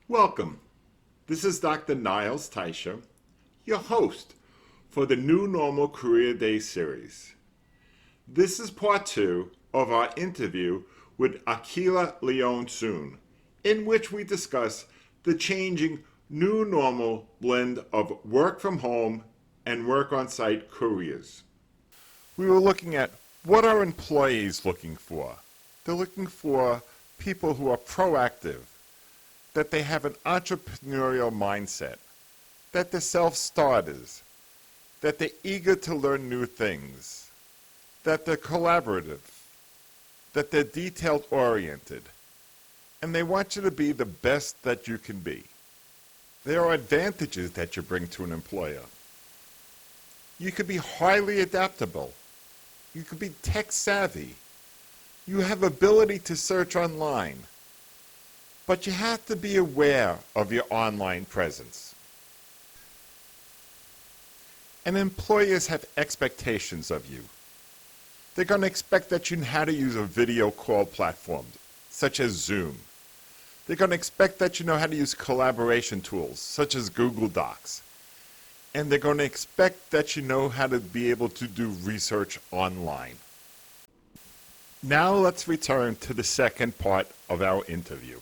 Welcome. This is Dr. Niles Teicher, your host for the New Normal Career Day series. This is part two of our interview with Aquila Leon Soon, in which we discuss the changing new normal blend of work from home and work on site careers. We were looking at what are employees looking for? They're looking for people who are proactive, that they have an entrepreneurial mindset, that they're self-starters, that they're eager to learn new things, that they're collaborative, that they're detail-oriented, and they want you to be the best that you can be. There are advantages that you bring to an employer. You could be highly adaptable. You could be tech-savvy. You have ability to search online. But you have to be aware of your online presence. And employers have expectations of you. They're going to expect that you know how to use a video call platform, such as Zoom. They're going to expect that you know how to use collaboration tools, such as Google Docs. And they're going to expect that you know how to be able to do research online. Now let's return to the second part of our interview.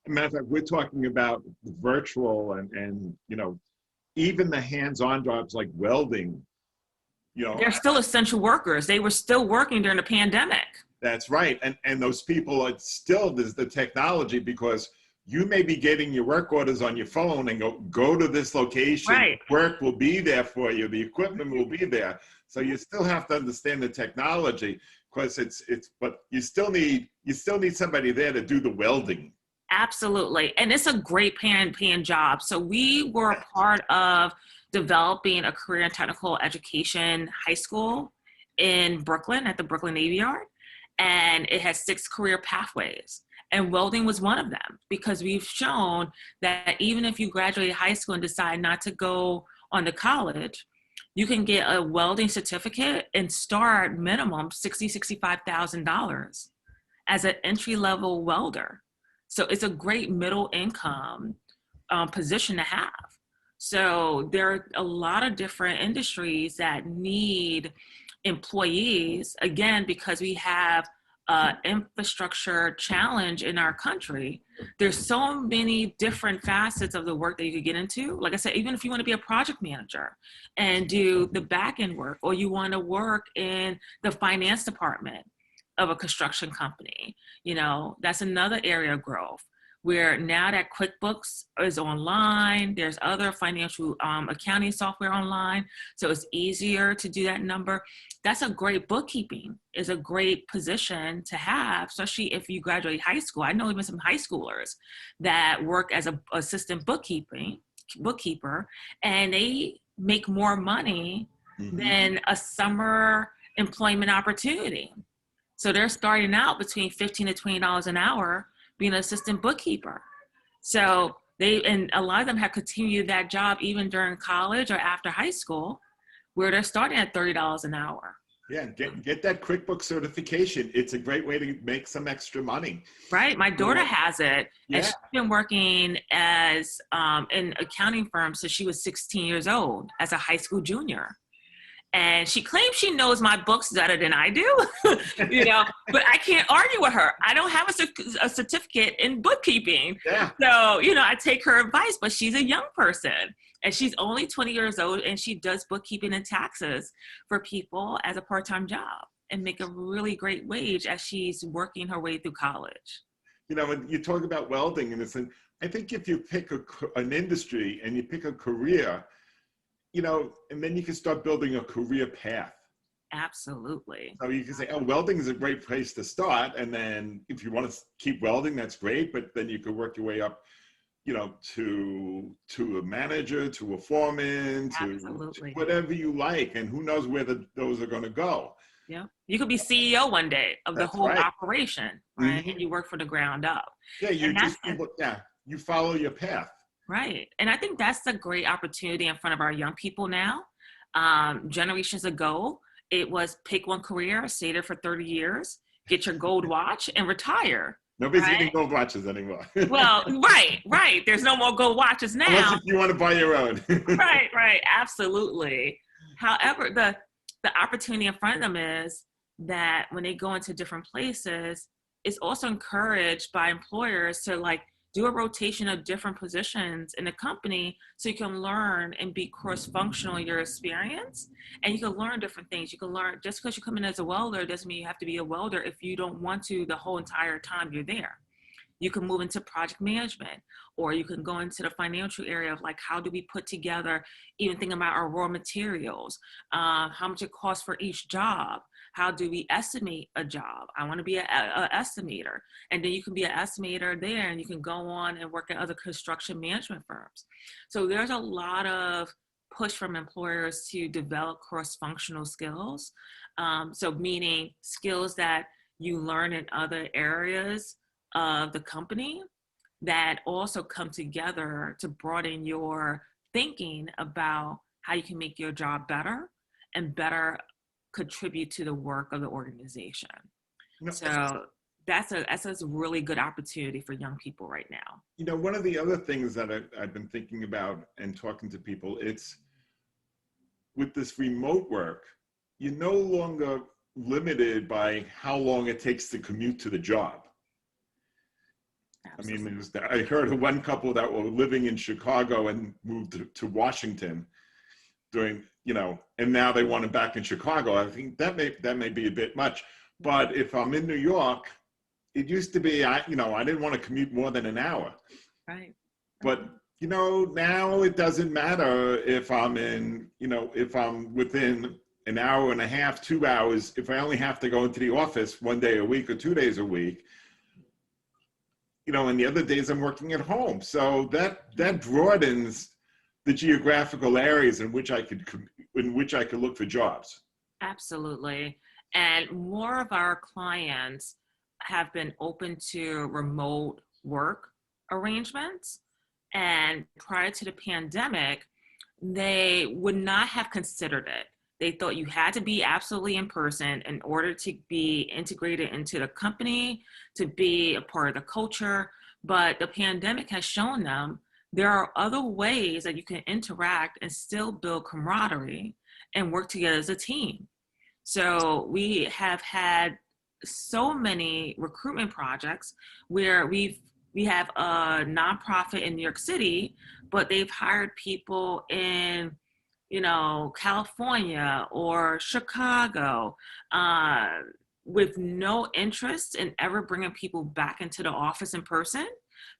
Matter of fact, we're talking about virtual and even the hands-on jobs like welding. They're still essential workers. They were still working during the pandemic. That's right. And those people are still, there's the technology, because you may be getting your work orders on your phone and go to this location. Right. Work will be there for you. The equipment will be there. So you still have to understand the technology, because but you still need somebody there to do the welding. Absolutely. And it's a great paying job. So we were a part of developing a career and technical education high school in Brooklyn at the Brooklyn Navy Yard. And it has 6 career pathways. And welding was one of them, because we've shown that even if you graduate high school and decide not to go on to college, you can get a welding certificate and start minimum $60,000, $65,000 as an entry-level welder. So it's a great middle income position to have. So there are a lot of different industries that need employees, again, because we have an infrastructure challenge in our country. There's so many different facets of the work that you could get into. Like I said, even if you want to be a project manager and do the back end work, or you want to work in the finance department of a construction company, that's another area of growth, where now that QuickBooks is online, there's other financial accounting software online, so it's easier to do that number. That's a great bookkeeping, is a great position to have, especially if you graduate high school. I know even some high schoolers that work as an assistant bookkeeper, and they make more money than a summer employment opportunity. So they're starting out between $15 to $20 an hour being an assistant bookkeeper. So and a lot of them have continued that job even during college or after high school, where they're starting at $30 an hour. Yeah, get that QuickBooks certification. It's a great way to make some extra money. Right, my daughter has it, yeah. And she's been working as in accounting firms since she was 16 years old as a high school junior. And she claims she knows my books better than I do, but I can't argue with her. I don't have a certificate in bookkeeping. Yeah. So, I take her advice, but she's a young person and she's only 20 years old, and she does bookkeeping and taxes for people as a part-time job and make a really great wage as she's working her way through college. When you talk about welding, and I think if you pick an industry and you pick a career, and then you can start building a career path. Absolutely. So you can say, oh, welding is a great place to start. And then if you want to keep welding, that's great. But then you could work your way up, to a manager, to a foreman, to whatever you like. And who knows where those are going to go. Yeah. You could be CEO one day of the whole operation, right? And you work for the ground up. Yeah, you follow your path. Right. And I think that's a great opportunity in front of our young people now. Generations ago, it was pick one career, stay there for 30 years, get your gold watch, and retire. Nobody's Right? even gold watches anymore. Well, right. There's no more gold watches Unless now. if you want to buy your own. Right. Absolutely. However, the opportunity in front of them is that when they go into different places, it's also encouraged by employers to like do a rotation of different positions in the company so you can learn and be cross-functional in your experience, and you can learn different things. You can learn, just because you come in as a welder doesn't mean you have to be a welder if you don't want to the whole entire time you're there. You can move into project management, or you can go into the financial area of like, how do we put together, even thinking about our raw materials, how much it costs for each job, how do we estimate a job? I want to be an estimator. And then you can be an estimator there, and you can go on and work at other construction management firms. So there's a lot of push from employers to develop cross-functional skills. So meaning skills that you learn in other areas of the company that also come together to broaden your thinking about how you can make your job better and better contribute to the work of the organization. You know, So that's a really good opportunity for young people right now. you know, one of the other things that I've been thinking about and talking to people, it's with this remote work, you're no longer limited by how long it takes to commute to the job. Absolutely. I mean, I heard of one couple that were living in Chicago and moved to Washington during, you know, and now they want them back in Chicago. I think that may be a bit much. But if I'm in New York, it used to be, I didn't want to commute more than an hour. Right. But, you know, now it doesn't matter if I'm if I'm within an hour and a half, 2 hours, if I only have to go into the office 1 day a week or 2 days a week, you know, and the other days I'm working at home. So that broadens the geographical areas in which I could look for jobs. Absolutely. And more of our clients have been open to remote work arrangements. And prior to the pandemic, they would not have considered it. They thought you had to be absolutely in person in order to be integrated into the company, to be a part of the culture. But the pandemic has shown them there are other ways that you can interact and still build camaraderie and work together as a team. So we have had so many recruitment projects where we have a nonprofit in New York City, but they've hired people in, you know, California or Chicago, with no interest in ever bringing people back into the office in person,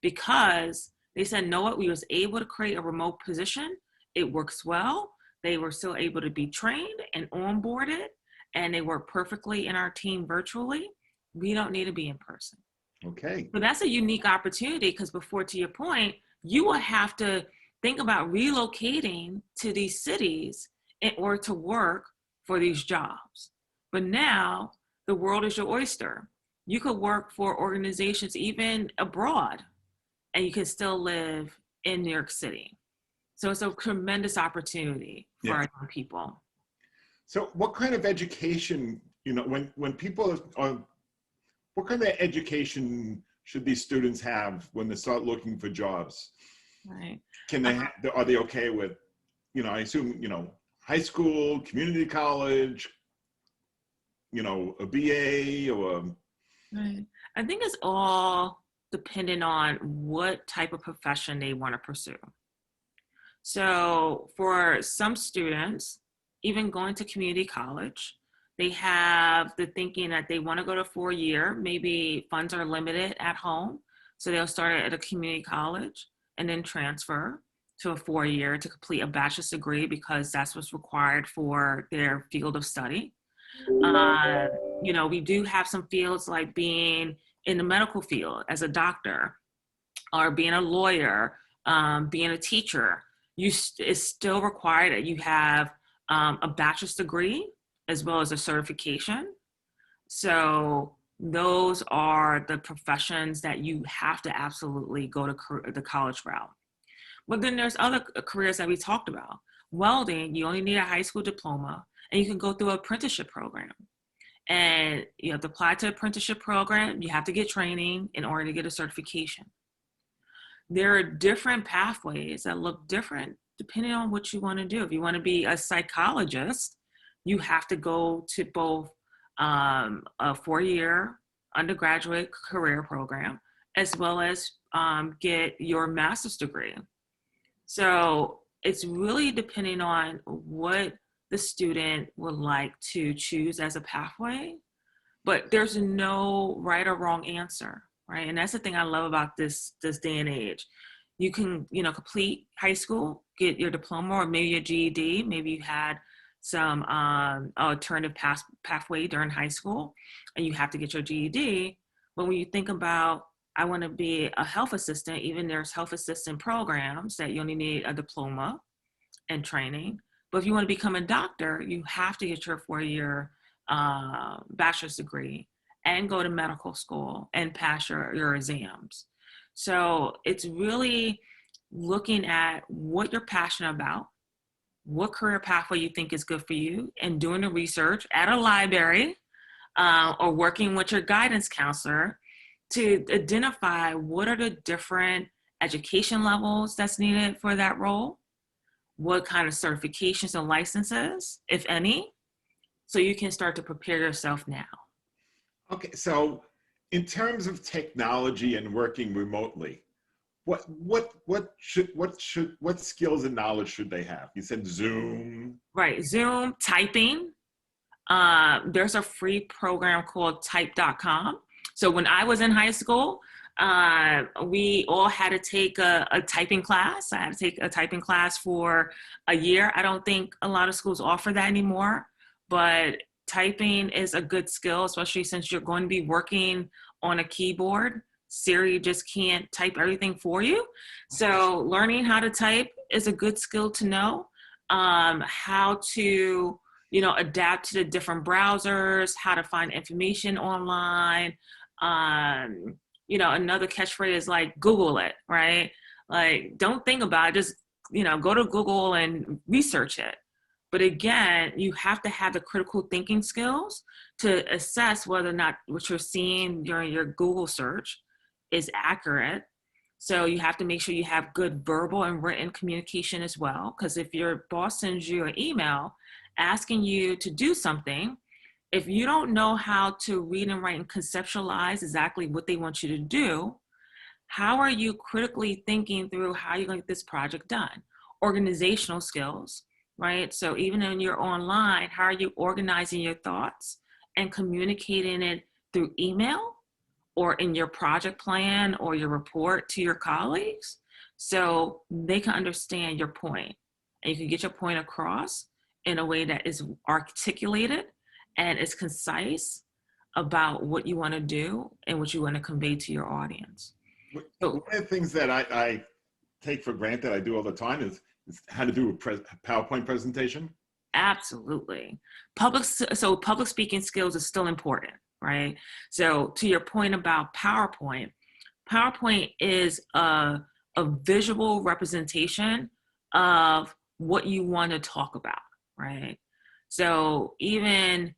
because they said, know what, we was able to create a remote position. It works well. They were still able to be trained and onboarded, and they work perfectly in our team virtually. We don't need to be in person. Okay. So that's a unique opportunity, because before, to your point, you will have to think about relocating to these cities in order to work for these jobs. But now the world is your oyster. You could work for organizations even abroad, and you can still live in New York City. So it's a tremendous opportunity for our young people. So what kind of education, you know, when people are, what kind of education should these students have when they start looking for jobs? Right. Can they, are they okay with, you know, I assume, you know, high school, community college, you know, a BA or? Right. I think it's all dependent on what type of profession they want to pursue. So for some students, even going to community college, they have the thinking that they want to go to 4-year, maybe funds are limited at home. So they'll start at a community college and then transfer to a 4-year to complete a bachelor's degree, because that's what's required for their field of study. You know, we do have some fields like being in the medical field as a doctor, or being a lawyer, being a teacher. It's still required that you have a bachelor's degree as well as a certification. So those are the professions that you have to absolutely go to the college route. But then there's other careers that we talked about. Welding, you only need a high school diploma, and you can go through an apprenticeship program. and you have to apply to apprenticeship program. You have to get training in order to get a certification. There are different pathways that look different depending on what you want to do. If you want to be a psychologist, you have to go to both a 4-year undergraduate career program as well as get your master's degree. So it's really depending on what the student would like to choose as a pathway, but there's no right or wrong answer, right? And that's the thing I love about this day and age. You can, complete high school, get your diploma or maybe your GED. Maybe you had some alternative pathway during high school and you have to get your GED. But when you think about, I want to be a health assistant, even there's health assistant programs that you only need a diploma and training. But if you want to become a doctor, you have to get your 4-year bachelor's degree and go to medical school and pass your exams. So it's really looking at what you're passionate about, what career pathway you think is good for you, and doing the research at a library or working with your guidance counselor to identify what are the different education levels that's needed for that role, what kind of certifications and licenses, if any, so you can start to prepare yourself now. Okay, so in terms of technology and working remotely, what skills and knowledge should they have? You said Zoom. Right, Zoom, typing. There's a free program called type.com. So when I was in high school, we all had to take a typing class. I had to take a typing class for a year. I don't think a lot of schools offer that anymore, but typing is a good skill, especially since you're going to be working on a keyboard. Siri just can't type everything for you. So learning how to type is a good skill to know. How to, adapt to the different browsers, how to find information online. Another catchphrase is like Google it, right? Like, don't think about it, just, go to Google and research it. But again, you have to have the critical thinking skills to assess whether or not what you're seeing during your Google search is accurate. So you have to make sure you have good verbal and written communication as well. Because if your boss sends you an email asking you to do something, if you don't know how to read and write and conceptualize exactly what they want you to do, how are you critically thinking through how you're going to get this project done? Organizational skills, right? So even when you're online, how are you organizing your thoughts and communicating it through email or in your project plan or your report to your colleagues so they can understand your point and you can get your point across in a way that is articulated and is concise about what you want to do and what you want to convey to your audience. So, one of the things that I take for granted, I do all the time, is how to do a PowerPoint presentation. Absolutely. Public speaking skills is still important, right? So to your point about PowerPoint is a visual representation of what you want to talk about, right? So even,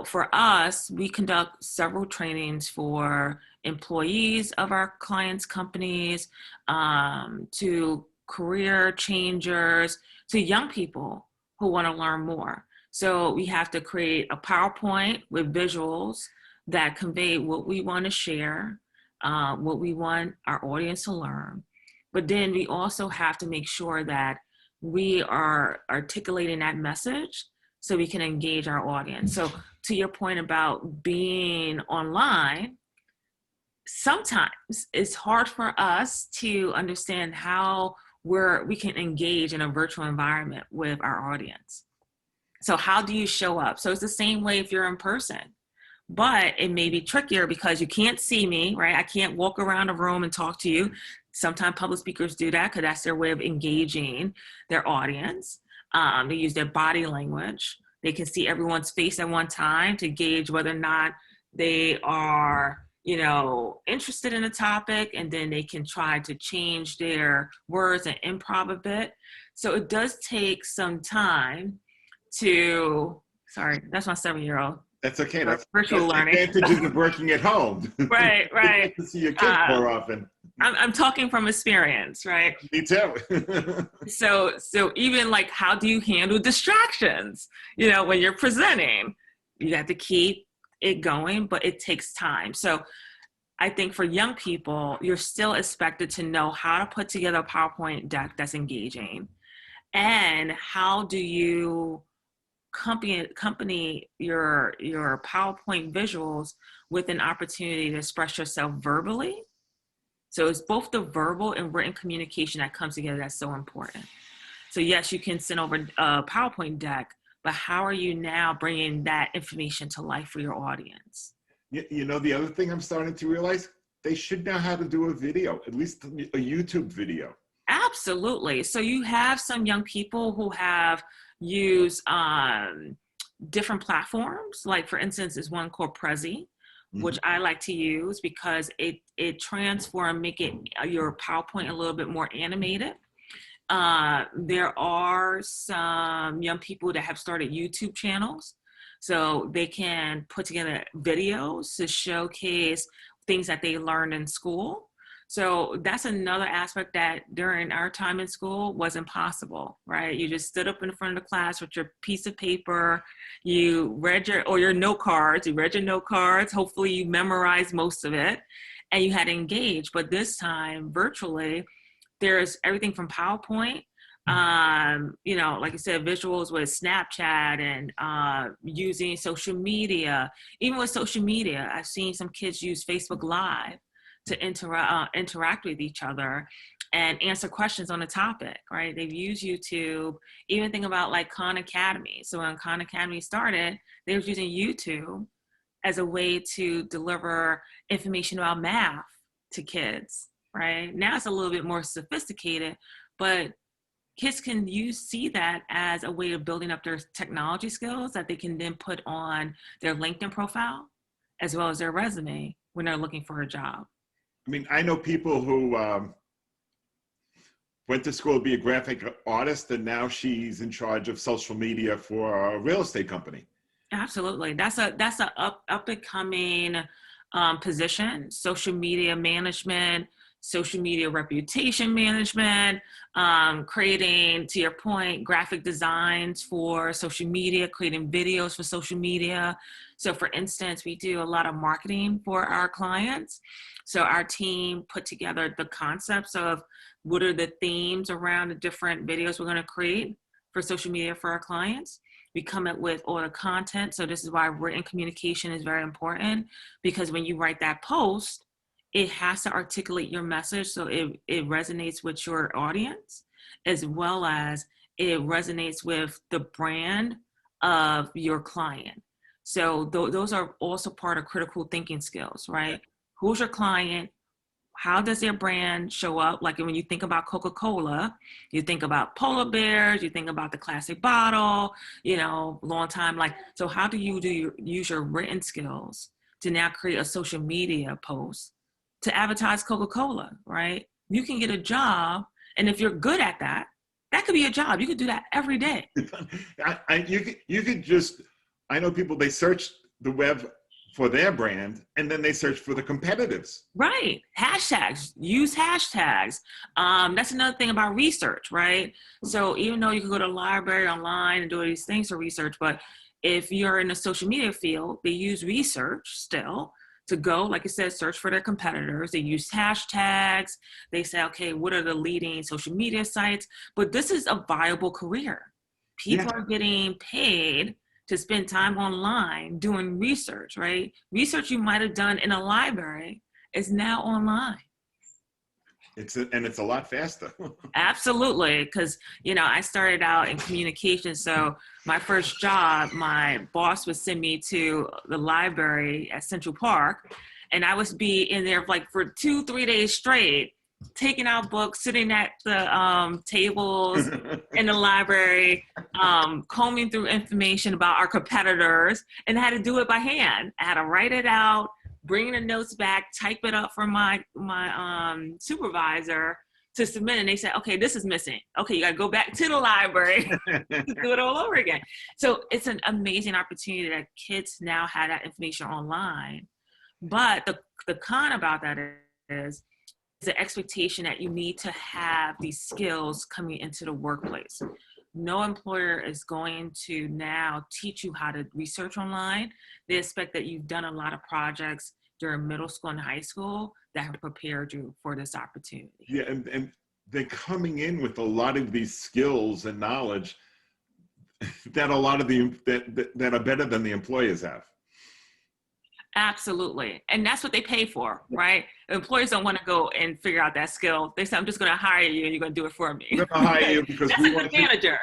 for us, we conduct several trainings for employees of our clients' companies, to career changers, to young people who want to learn more. So we have to create a PowerPoint with visuals that convey what we want to share, what we want our audience to learn. But then we also have to make sure that we are articulating that message so we can engage our audience. So to your point about being online, sometimes it's hard for us to understand how we can engage in a virtual environment with our audience. So how do you show up? So it's the same way if you're in person, but it may be trickier because you can't see me, right? I can't walk around a room and talk to you. Sometimes public speakers do that because that's their way of engaging their audience. They use their body language. They can see everyone's face at one time to gauge whether or not they are, interested in a topic, and then they can try to change their words and improv a bit. So it does take some time sorry, that's my 7-year-old That's okay. Virtual That's the learning. advantages of working at home. Right, You right. get to see your kids more often. I'm talking from experience, right? Me too. So even like, how do you handle distractions? You know, when you're presenting, you have to keep it going, but it takes time. So I think for young people, you're still expected to know how to put together a PowerPoint deck that's engaging, and how do you accompany your PowerPoint visuals with an opportunity to express yourself verbally. So it's both the verbal and written communication that comes together that's so important. So yes, you can send over a PowerPoint deck, but how are you now bringing that information to life for your audience? You know, the other thing I'm starting to realize, they should know how to do a video, at least a YouTube video. Absolutely. So you have some young people who have used different platforms. Like for instance, is one called Prezi, which I like to use because it transforms, make it your PowerPoint a little bit more animated. There are some young people that have started YouTube channels, so they can put together videos to showcase things that they learned in school. So that's another aspect that during our time in school wasn't possible, right? You just stood up in front of the class with your piece of paper, you read your note cards, hopefully you memorized most of it, and you had to engage. But this time, virtually, there's everything from PowerPoint, you know, like I said, visuals with Snapchat and using social media. Even with social media, I've seen some kids use Facebook Live to interact with each other and answer questions on a topic, right? They've used YouTube. Even think about like Khan Academy. So when Khan Academy started, they were using YouTube as a way to deliver information about math to kids, right? Now it's a little bit more sophisticated, but kids can see that as a way of building up their technology skills that they can then put on their LinkedIn profile as well as their resume when they're looking for a job. I mean, I know people who went to school to be a graphic artist, and now she's in charge of social media for a real estate company. Absolutely. That's a up and coming position, social media management, social media reputation management, creating, to your point, graphic designs for social media, creating videos for social media. So for instance, we do a lot of marketing for our clients. So our team put together the concepts of what are the themes around the different videos we're going to create for social media for our clients. We come up with all the content. So this is why written communication is very important, because when you write that post, it has to articulate your message so it resonates with your audience, as well as it resonates with the brand of your client. So those are also part of critical thinking skills, right? Who's your client? How does their brand show up? Like when you think about Coca-Cola, you think about polar bears, you think about the classic bottle, you know, long time. Like, so how do you use your written skills to now create a social media post to advertise Coca-Cola, right? You can get a job, and if you're good at that, that could be a job. You could do that every day. You could just, I know people, they search the web for their brand, and then they search for the competitors. Right. Hashtags. Use hashtags. That's another thing about research, right? So even though you can go to the library online and do all these things for research, but if you're in the social media field, they use research still to go, like I said, search for their competitors. They use hashtags. They say, okay, what are the leading social media sites? But this is a viable career. People are getting paid to spend time online doing research, right? Research you might have done in a library is now online. It's a lot faster. Absolutely, because you know I started out in communication, so my first job, my boss would send me to the library at Central Park, and I would be in there for 2-3 days straight, taking out books, sitting at the tables in the library, combing through information about our competitors, and I had to do it by hand. I had to write it out, bring the notes back, type it up for my supervisor, to submit, and they said, okay, this is missing. Okay, you got to go back to the library to do it all over again. So it's an amazing opportunity that kids now have that information online. But the con about that is the expectation that you need to have these skills coming into the workplace. No employer is going to now teach you how to research online. They expect that you've done a lot of projects during middle school and high school that have prepared you for this opportunity. Yeah, and they're coming in with a lot of these skills and knowledge that a lot of that are better than the employers have. Absolutely. And that's what they pay for, right? Employers don't want to go and figure out that skill. They say, I'm just going to hire you and you're going to do it for me. We're going to hire you because that's we a want good manager.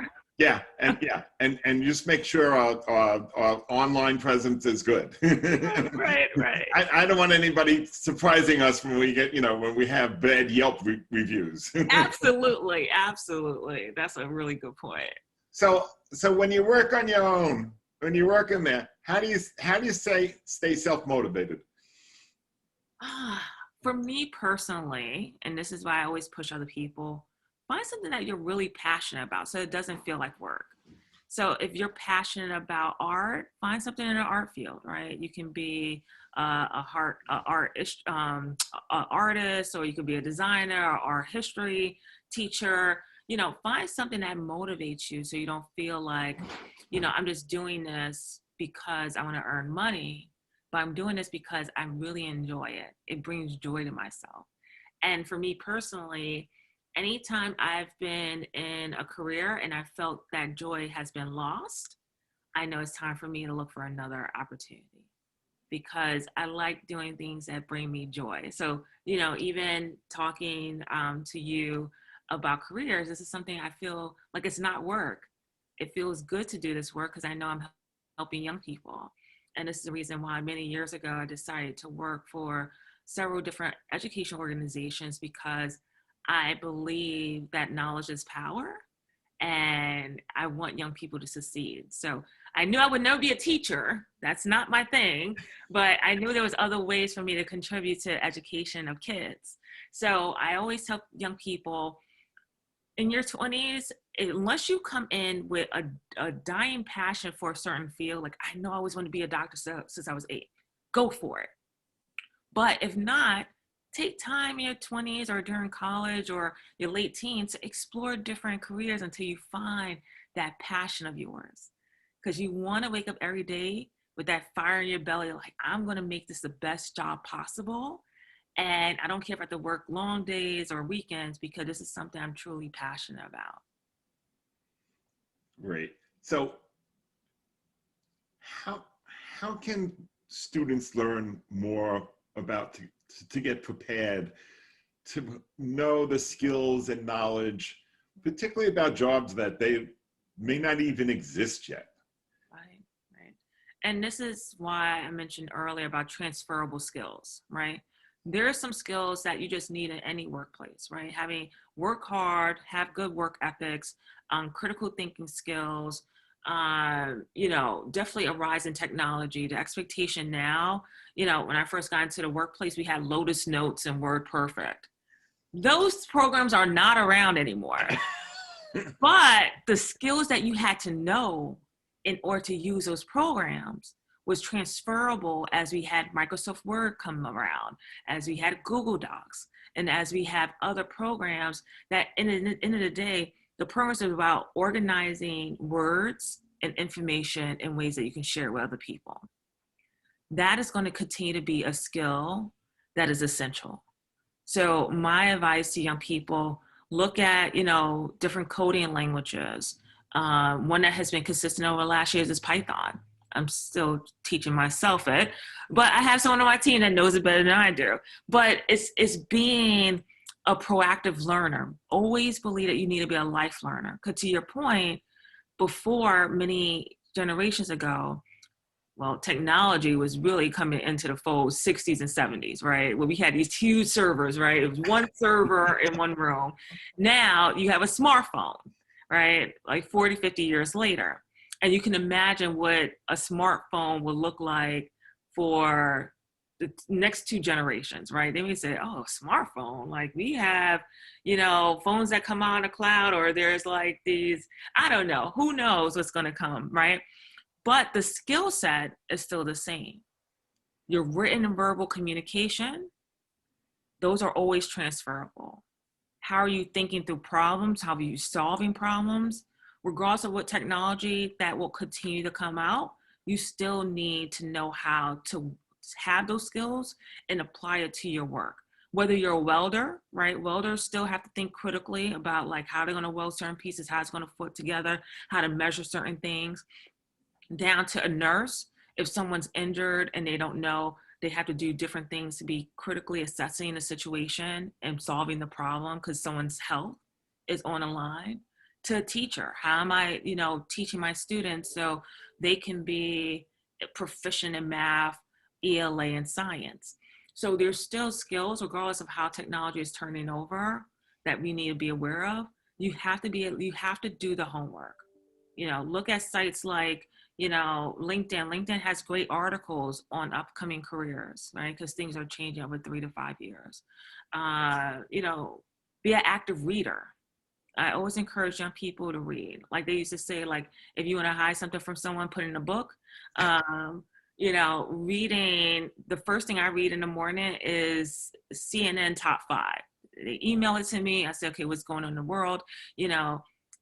And just make sure our online presence is good. Right. I don't want anybody surprising us when we get, when we have bad Yelp reviews. Absolutely. That's a really good point. So when you work on your own, when you work in there, how do you stay self-motivated? For me personally, and this is why I always push other people, find something that you're really passionate about so it doesn't feel like work. So if you're passionate about art, find something in the art field, right? You can be an artist, or you could be a designer or art history teacher. Find something that motivates you so you don't feel like, I'm just doing this because I want to earn money, but I'm doing this because I really enjoy it. It brings joy to myself. And for me personally, anytime I've been in a career and I felt that joy has been lost, I know it's time for me to look for another opportunity, because I like doing things that bring me joy. So, even talking to you about careers, this is something I feel like it's not work. It feels good to do this work because I know I'm helping young people. And this is the reason why many years ago I decided to work for several different education organizations, because I believe that knowledge is power and I want young people to succeed. So I knew I would never be a teacher. That's not my thing, but I knew there was other ways for me to contribute to education of kids. So I always tell young people, in your 20s, unless you come in with a dying passion for a certain field, like I know I always wanted to be a doctor since I was 8, go for it. But if not, take time in your 20s or during college or your late teens to explore different careers until you find that passion of yours. Because you want to wake up every day with that fire in your belly, like, I'm going to make this the best job possible. And I don't care if I have to work long days or weekends, because this is something I'm truly passionate about. Great. So how can students learn more about to get prepared, to know the skills and knowledge, particularly about jobs that they may not even exist yet? Right. And this is why I mentioned earlier about transferable skills, right? There are some skills that you just need in any workplace, right? Work hard, have good work ethics, critical thinking skills, definitely a rise in technology. The expectation now, when I first got into the workplace, we had Lotus Notes and WordPerfect. Those programs are not around anymore. But the skills that you had to know in order to use those programs was transferable as we had Microsoft Word come around, as we had Google Docs, and as we have other programs that, in the end of the day, the programs are about organizing words and information in ways that you can share with other people. That is going to continue to be a skill that is essential. So my advice to young people, look at, different coding languages. One that has been consistent over the last years is Python. I'm still teaching myself it, but I have someone on my team that knows it better than I do. But it's being a proactive learner. Always believe that you need to be a life learner. Because to your point, before, many generations ago, technology was really coming into the fold 60s and 70s, right? Where we had these huge servers, right? It was one server in one room. Now you have a smartphone, right? Like 40, 50 years later. And you can imagine what a smartphone would look like for the next two generations, right? They may say, oh, smartphone, like we have, phones that come out of the cloud, or there's like these, I don't know, who knows what's going to come, right? But the skill set is still the same. Your written and verbal communication, those are always transferable. How are you thinking through problems? How are you solving problems? Regardless of what technology that will continue to come out, you still need to know how to have those skills and apply it to your work. Whether you're a welder, right? Welders still have to think critically about like how they're going to weld certain pieces, how it's going to fit together, how to measure certain things, down to a nurse. If someone's injured and they don't know, they have to do different things to be critically assessing the situation and solving the problem because someone's health is on the line. To a teacher, how am I, teaching my students so they can be proficient in math, ELA, and science. So there's still skills, regardless of how technology is turning over, that we need to be aware of. You have to do the homework. Look at sites like, LinkedIn. LinkedIn has great articles on upcoming careers, right? Because things are changing over 3 to 5 years. Be an active reader. I always encourage young people to read. Like they used to say, like, if you want to hide something from someone, put it in a book. Reading, the first thing I read in the morning is CNN top 5. They email it to me. I say, okay, what's going on in the world?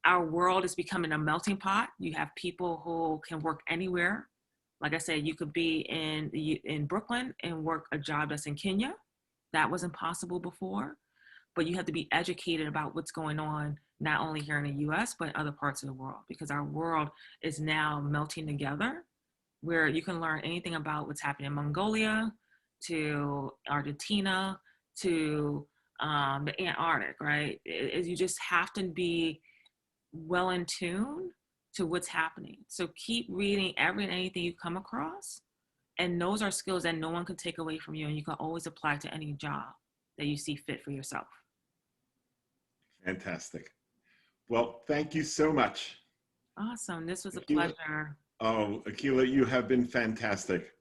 Our world is becoming a melting pot. You have people who can work anywhere. Like I said, you could be in Brooklyn and work a job that's in Kenya. That wasn't possible before. But you have to be educated about what's going on, not only here in the US, but other parts of the world, because our world is now melting together, where you can learn anything about what's happening in Mongolia, to Argentina, to the Antarctic, right? You just have to be well in tune to what's happening. So keep reading anything you come across. And those are skills that no one can take away from you. And you can always apply to any job that you see fit for yourself. Fantastic. Well, thank you so much. Awesome. This was a Aquila, pleasure. oh, Aquila, you have been fantastic.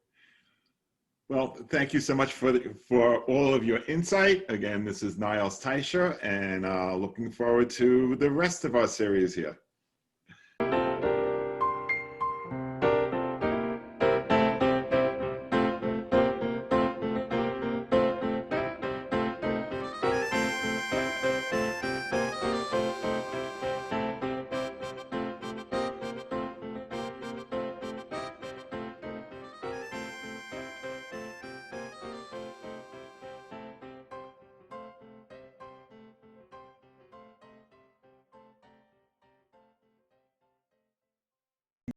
Well, thank you so much for all of your insight. Again, this is Niles Teicher, and looking forward to the rest of our series here.